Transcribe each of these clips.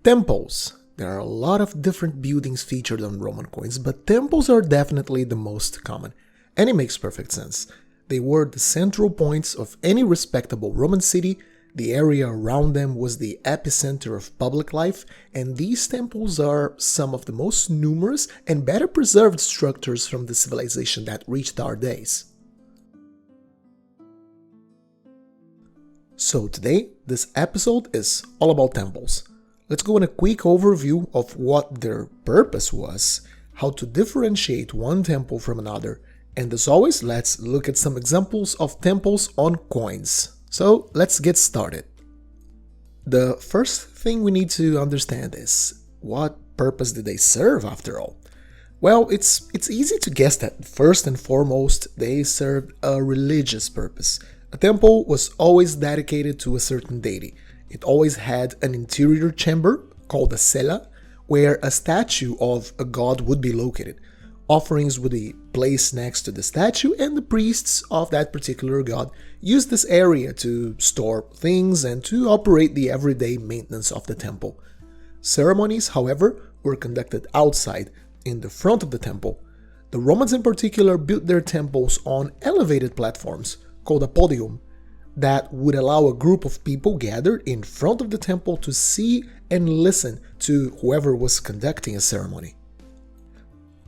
Temples. There are a lot of different buildings featured on Roman coins, but temples are definitely the most common, and it makes perfect sense. They were the central points of any respectable Roman city. The area around them was the epicenter of public life, and these temples are some of the most numerous and better preserved structures from the civilization that reached our days. So today, this episode is all about temples. Let's go in a quick overview of what their purpose was, how to differentiate one temple from another, and as always, let's look at some examples of temples on coins. So let's get started. The first thing we need to understand is, what purpose did they serve after all? Well, it's easy to guess that first and foremost they served a religious purpose. A temple was always dedicated to a certain deity. It always had an interior chamber called a cella, where a statue of a god would be located. Offerings would be placed next to the statue, and the priests of that particular god used this area to store things and to operate the everyday maintenance of the temple. Ceremonies, however, were conducted outside, in the front of the temple. The Romans in particular built their temples on elevated platforms, called a podium, that would allow a group of people gathered in front of the temple to see and listen to whoever was conducting a ceremony.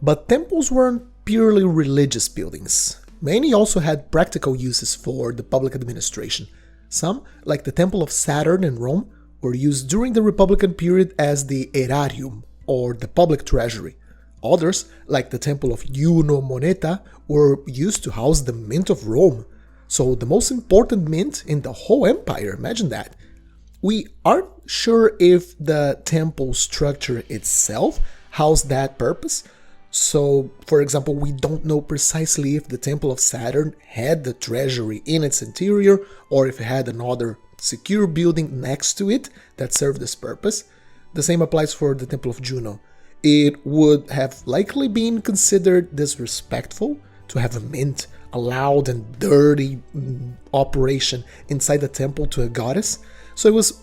But temples weren't purely religious buildings. Many also had practical uses for the public administration. Some, like the Temple of Saturn in Rome, were used during the Republican period as the aerarium, or the public treasury. Others, like the Temple of Juno Moneta, were used to house the Mint of Rome. So the most important mint in the whole empire, imagine that. We aren't sure if the temple structure itself housed that purpose. So, for example, we don't know precisely if the Temple of Saturn had the treasury in its interior or if it had another secure building next to it that served this purpose. The same applies for the Temple of Juno. It would have likely been considered disrespectful to have a mint, a loud and dirty operation inside the temple to a goddess, so it was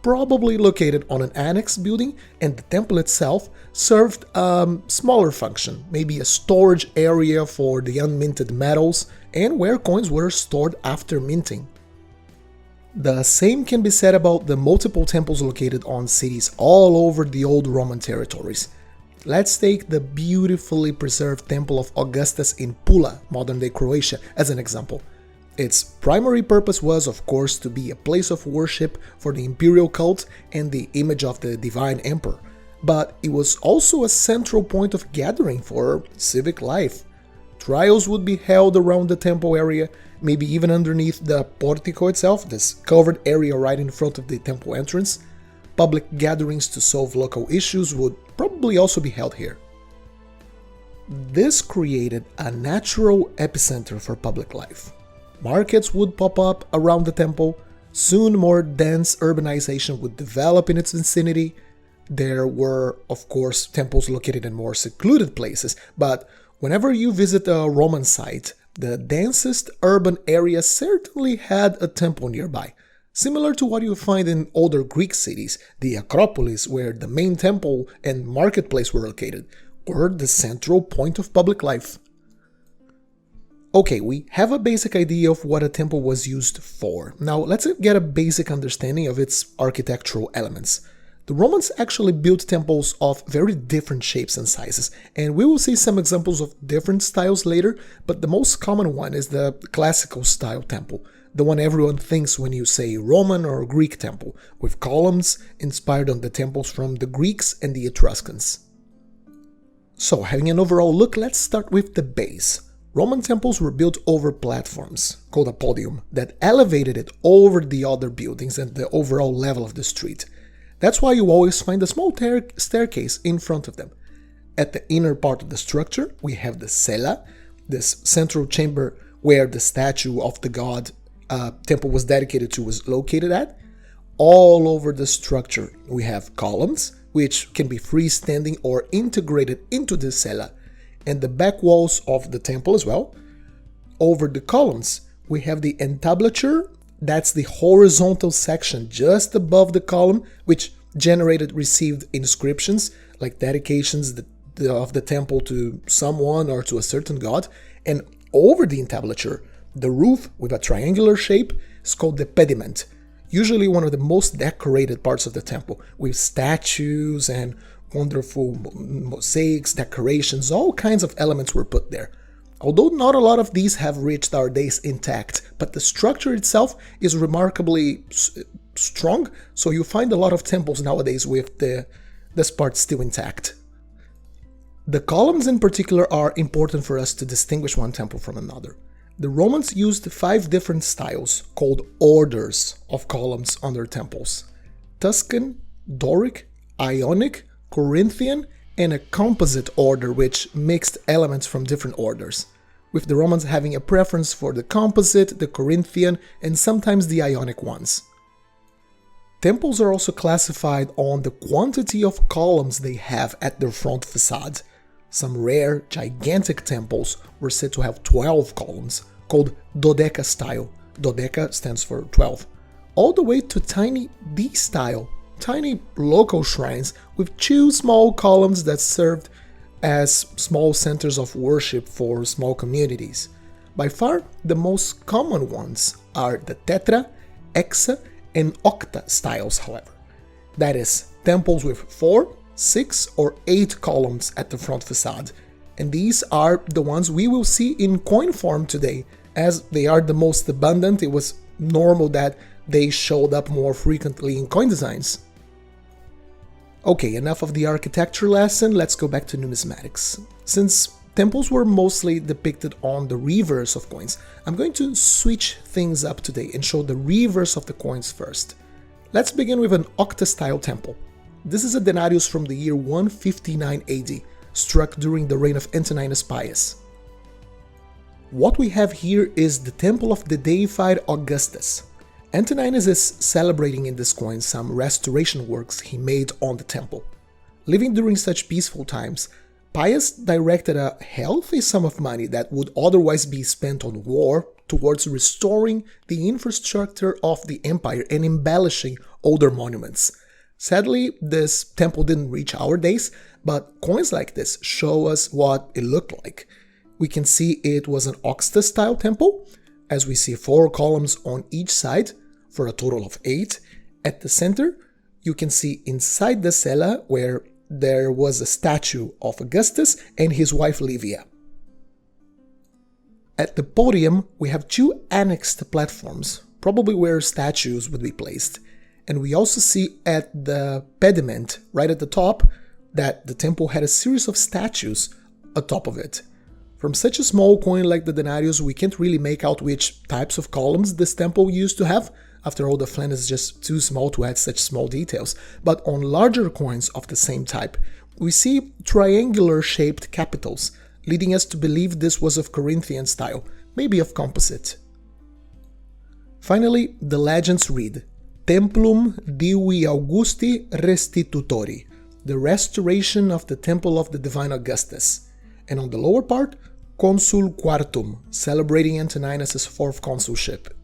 probably located on an annex building, and the temple itself served a smaller function, maybe a storage area for the unminted metals and where coins were stored after minting. The same can be said about the multiple temples located on cities all over the old Roman territories. Let's take the beautifully preserved Temple of Augustus in Pula, modern-day Croatia, as an example. Its primary purpose was, of course, to be a place of worship for the imperial cult and the image of the divine emperor, but it was also a central point of gathering for civic life. Trials would be held around the temple area, maybe even underneath the portico itself, this covered area right in front of the temple entrance. Public gatherings to solve local issues would probably also be held here. This created a natural epicenter for public life. Markets would pop up around the temple. Soon more dense urbanization would develop in its vicinity. There were, of course, temples located in more secluded places, but whenever you visit a Roman site, the densest urban area certainly had a temple nearby. Similar to what you find in older Greek cities, the Acropolis, where the main temple and marketplace were located, were the central point of public life. Okay, we have a basic idea of what a temple was used for. Now let's get a basic understanding of its architectural elements. The Romans actually built temples of very different shapes and sizes, and we will see some examples of different styles later, but the most common one is the classical style temple, the one everyone thinks when you say Roman or Greek temple, with columns inspired on the temples from the Greeks and the Etruscans. So, having an overall look, let's start with the base. Roman temples were built over platforms, called a podium, that elevated it over the other buildings and the overall level of the street. That's why you always find a small staircase in front of them. At the inner part of the structure, we have the cella, this central chamber where the statue of the god temple was dedicated to was located at. All over the structure, we have columns, which can be freestanding or integrated into the cella, and the back walls of the temple as well. Over the columns, we have the entablature. That's the horizontal section just above the column, which generated received inscriptions like dedications of the temple to someone or to a certain god, and over the entablature, the roof with a triangular shape is called the pediment, usually one of the most decorated parts of the temple, with statues and wonderful mosaics, decorations, all kinds of elements were put there. Although not a lot of these have reached our days intact, but the structure itself is remarkably strong, so you find a lot of temples nowadays with this part still intact. The columns in particular are important for us to distinguish one temple from another. The Romans used 5 different styles, called orders of columns on their temples: Tuscan, Doric, Ionic, Corinthian, and a composite order which mixed elements from different orders, with the Romans having a preference for the composite, the Corinthian, and sometimes the Ionic ones. Temples are also classified on the quantity of columns they have at their front facade. Some rare, gigantic temples were said to have 12 columns, called Dodeca style. Dodeca stands for 12. All the way to tiny D style, tiny local shrines with 2 small columns that served as small centers of worship for small communities. By far, the most common ones are the Tetra, Hexa, and Octa styles, however. That is, temples with 4, 6, or 8 columns at the front facade, and these are the ones we will see in coin form today. As they are the most abundant, it was normal that they showed up more frequently in coin designs. Okay, enough of the architecture lesson, let's go back to numismatics. Since temples were mostly depicted on the reverse of coins, I'm going to switch things up today and show the reverse of the coins first. Let's begin with an octa-style temple. This is a denarius from the year 159 AD, struck during the reign of Antoninus Pius. What we have here is the temple of the deified Augustus. Antoninus is celebrating in this coin some restoration works he made on the temple. Living during such peaceful times, Pius directed a healthy sum of money that would otherwise be spent on war towards restoring the infrastructure of the empire and embellishing older monuments. Sadly, this temple didn't reach our days, but coins like this show us what it looked like. We can see it was an octa-style temple, as we see 4 columns on each side, for a total of 8. At the center, you can see inside the cella where there was a statue of Augustus and his wife Livia. At the podium, we have 2 annexed platforms, probably where statues would be placed. And we also see at the pediment, right at the top, that the temple had a series of statues atop of it. From such a small coin like the denarius, we can't really make out which types of columns this temple used to have. After all, the flan is just too small to add such small details. But on larger coins of the same type, we see triangular-shaped capitals, leading us to believe this was of Corinthian style, maybe of composite. Finally, the legends read, Templum Divi Augusti Restitutori, the restoration of the temple of the divine Augustus, and on the lower part, Consul Quartum, celebrating Antoninus' 4th consulship.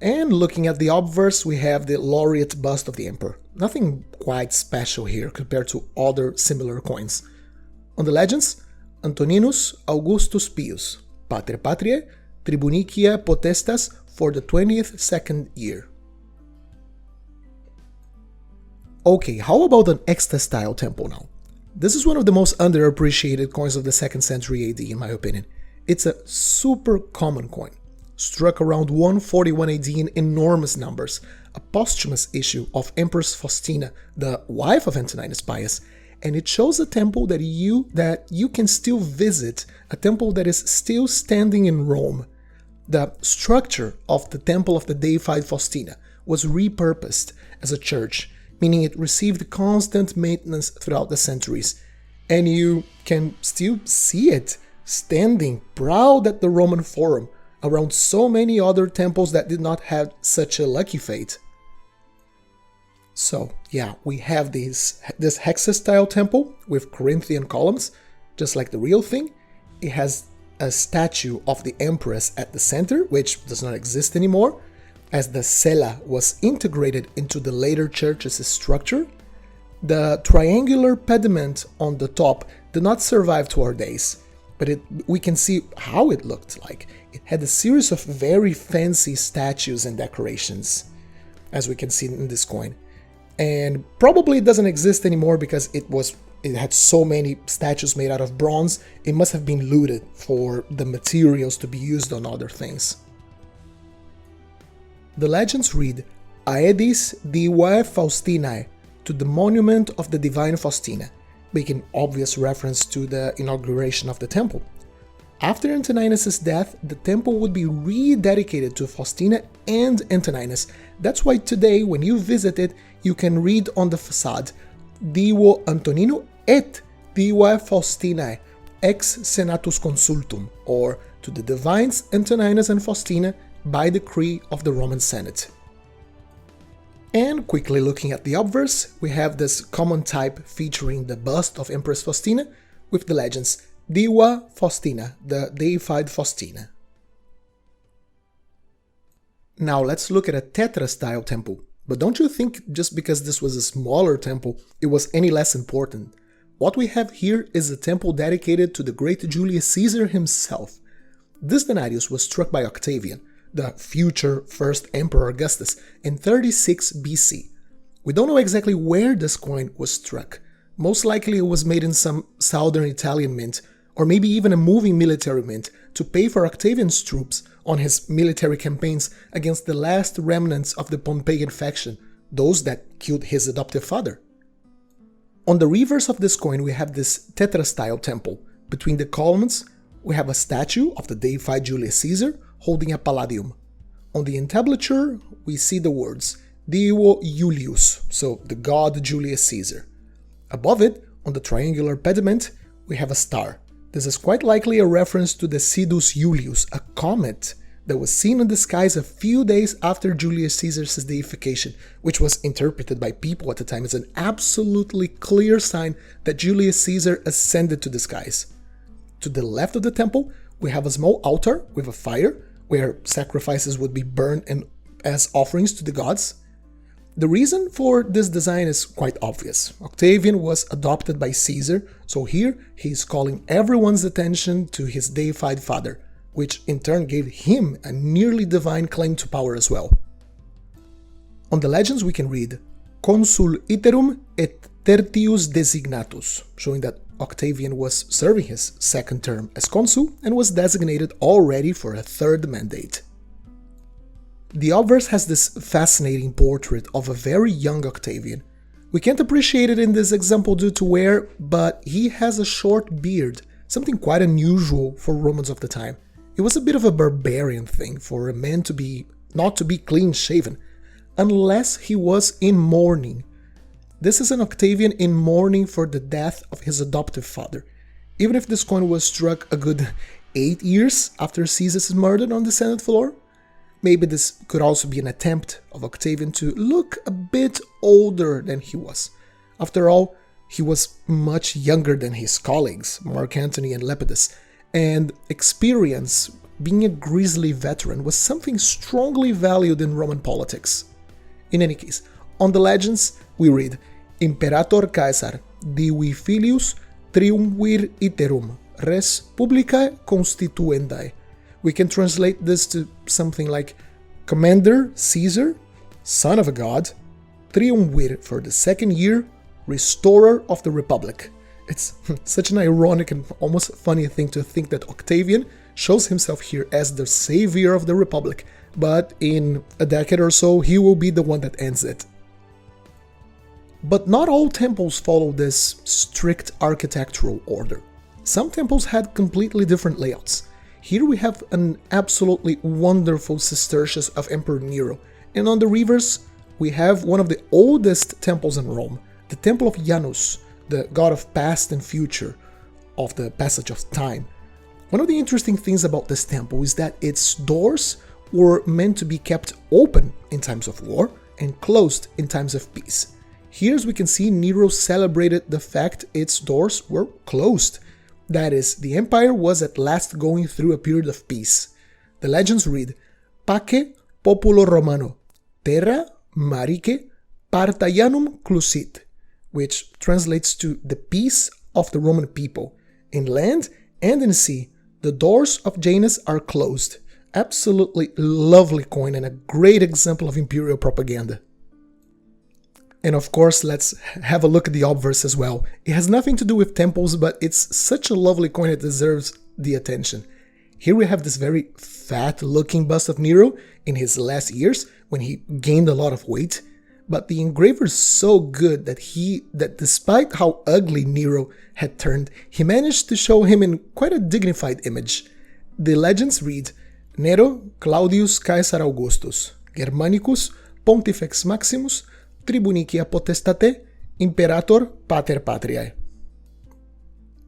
And looking at the obverse, we have the laureate bust of the emperor. Nothing quite special here compared to other similar coins. On the legends, Antoninus Augustus Pius, Pater Patriae, Tribunicia Potestas for the 22nd year. Okay, how about an Hexa-style temple now? This is one of the most underappreciated coins of the 2nd century AD, in my opinion. It's a super common coin, struck around 141 AD in enormous numbers, a posthumous issue of Empress Faustina, the wife of Antoninus Pius, and it shows a temple that you can still visit, a temple that is still standing in Rome. The structure of the temple of the deified Faustina was repurposed as a church, meaning it received constant maintenance throughout the centuries, and you can still see it standing proud at the Roman Forum, around so many other temples that did not have such a lucky fate. So yeah, we have this Hexa-style temple with Corinthian columns, just like the real thing. It has a statue of the Empress at the center, which does not exist anymore, as the cella was integrated into the later church's structure, the triangular pediment on the top did not survive to our days, but we can see how it looked like. It had a series of very fancy statues and decorations, as we can see in this coin. And probably it doesn't exist anymore because it had so many statues made out of bronze, it must have been looted for the materials to be used on other things. The legends read, Aedis divae Faustinae, to the monument of the divine Faustina, making obvious reference to the inauguration of the temple. After Antoninus' death, the temple would be rededicated to Faustina and Antoninus. That's why today, when you visit it, you can read on the facade, Divo Antonino et divae Faustinae, ex senatus consultum, or to the divines Antoninus and Faustina by decree of the Roman Senate. And quickly looking at the obverse, we have this common type featuring the bust of Empress Faustina with the legends Diva Faustina, the deified Faustina. Now let's look at a tetra-style temple. But don't you think just because this was a smaller temple, it was any less important? What we have here is a temple dedicated to the great Julius Caesar himself. This denarius was struck by Octavian, the future first Emperor Augustus, in 36 BC. We don't know exactly where this coin was struck. Most likely it was made in some southern Italian mint, or maybe even a moving military mint, to pay for Octavian's troops on his military campaigns against the last remnants of the Pompeian faction, those that killed his adoptive father. On the reverse of this coin we have this tetra-style temple. Between the columns we have a statue of the deified Julius Caesar holding a palladium. On the entablature we see the words Dio Julius, so the god Julius Caesar. Above it, on the triangular pediment, we have a star. This is quite likely a reference to the Sidus Julius, a comet that was seen in the skies a few days after Julius Caesar's deification, which was interpreted by people at the time as an absolutely clear sign that Julius Caesar ascended to the skies. To the left of the temple, we have a small altar with a fire, where sacrifices would be burned and as offerings to the gods. The reason for this design is quite obvious. Octavian was adopted by Caesar, so here he is calling everyone's attention to his deified father, which in turn gave him a nearly divine claim to power as well. On the legends we can read, Consul iterum et tertius designatus, showing that Octavian was serving his second term as consul and was designated already for a third mandate. The obverse has this fascinating portrait of a very young Octavian. We can't appreciate it in this example due to wear, but he has a short beard, something quite unusual for Romans of the time. It was a bit of a barbarian thing for a man not to be clean shaven, unless he was in mourning. This is an Octavian in mourning for the death of his adoptive father. Even if this coin was struck a good 8 years after Caesar's murder on the Senate floor, maybe this could also be an attempt of Octavian to look a bit older than he was. After all, he was much younger than his colleagues, Mark Antony and Lepidus, and experience, being a grisly veteran, was something strongly valued in Roman politics. In any case, on the legends we read, Imperator Caesar divi filius triumvir iterum, res publicae constituendae. We can translate this to something like Commander Caesar, son of a god, triumvir for the second year, restorer of the republic. It's such an ironic and almost funny thing to think that Octavian shows himself here as the savior of the republic, but in a decade or so he will be the one that ends it. But not all temples follow this strict architectural order. Some temples had completely different layouts. Here we have an absolutely wonderful Cistercius of Emperor Nero, and on the reverse we have one of the oldest temples in Rome, the Temple of Janus, the god of past and future, of the passage of time. One of the interesting things about this temple is that its doors were meant to be kept open in times of war and closed in times of peace. Here, as we can see, Nero celebrated the fact its doors were closed. That is, the empire was at last going through a period of peace. The legends read, Pace populo Romano, terra marique partaianum clusit, which translates to the peace of the Roman people. In land and in sea, the doors of Janus are closed. Absolutely lovely coin and a great example of imperial propaganda. And of course, let's have a look at the obverse as well. It has nothing to do with temples, but it's such a lovely coin it deserves the attention. Here we have this very fat-looking bust of Nero in his last years when he gained a lot of weight. But the engraver is so good that despite how ugly Nero had turned, he managed to show him in quite a dignified image. The legends read, Nero Claudius Caesar Augustus, Germanicus Pontifex Maximus, Tribunicia Potestate, Imperator Pater Patriae.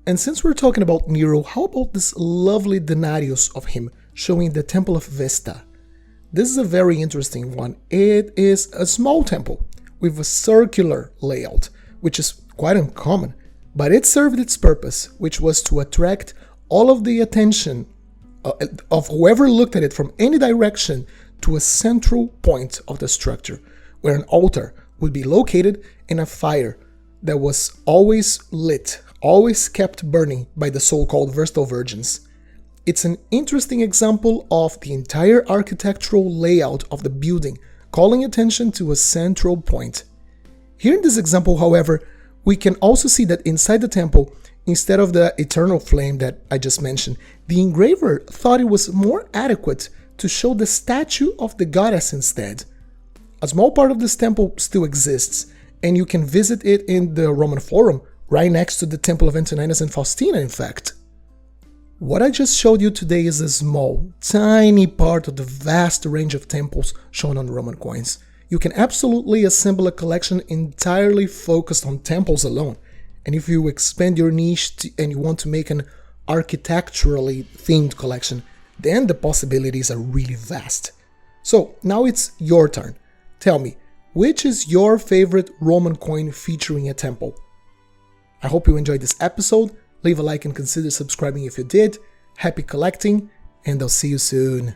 And since we're talking about Nero, how about this lovely denarius of him showing the Temple of Vesta? This is a very interesting one. It is a small temple with a circular layout, which is quite uncommon, but it served its purpose, which was to attract all of the attention of whoever looked at it from any direction to a central point of the structure, where an altar would be located and a fire that was always lit, always kept burning by the so-called Vestal Virgins. It's an interesting example of the entire architectural layout of the building, calling attention to a central point. Here in this example, however, we can also see that inside the temple, instead of the eternal flame that I just mentioned, the engraver thought it was more adequate to show the statue of the goddess instead. A small part of this temple still exists, and you can visit it in the Roman Forum, right next to the Temple of Antoninus and Faustina, in fact. What I just showed you today is a small, tiny part of the vast range of temples shown on Roman coins. You can absolutely assemble a collection entirely focused on temples alone. And if you expand your niche and you want to make an architecturally themed collection, then the possibilities are really vast. So now it's your turn. Tell me, which is your favorite Roman coin featuring a temple? I hope you enjoyed this episode. Leave a like and consider subscribing if you did. Happy collecting, and I'll see you soon.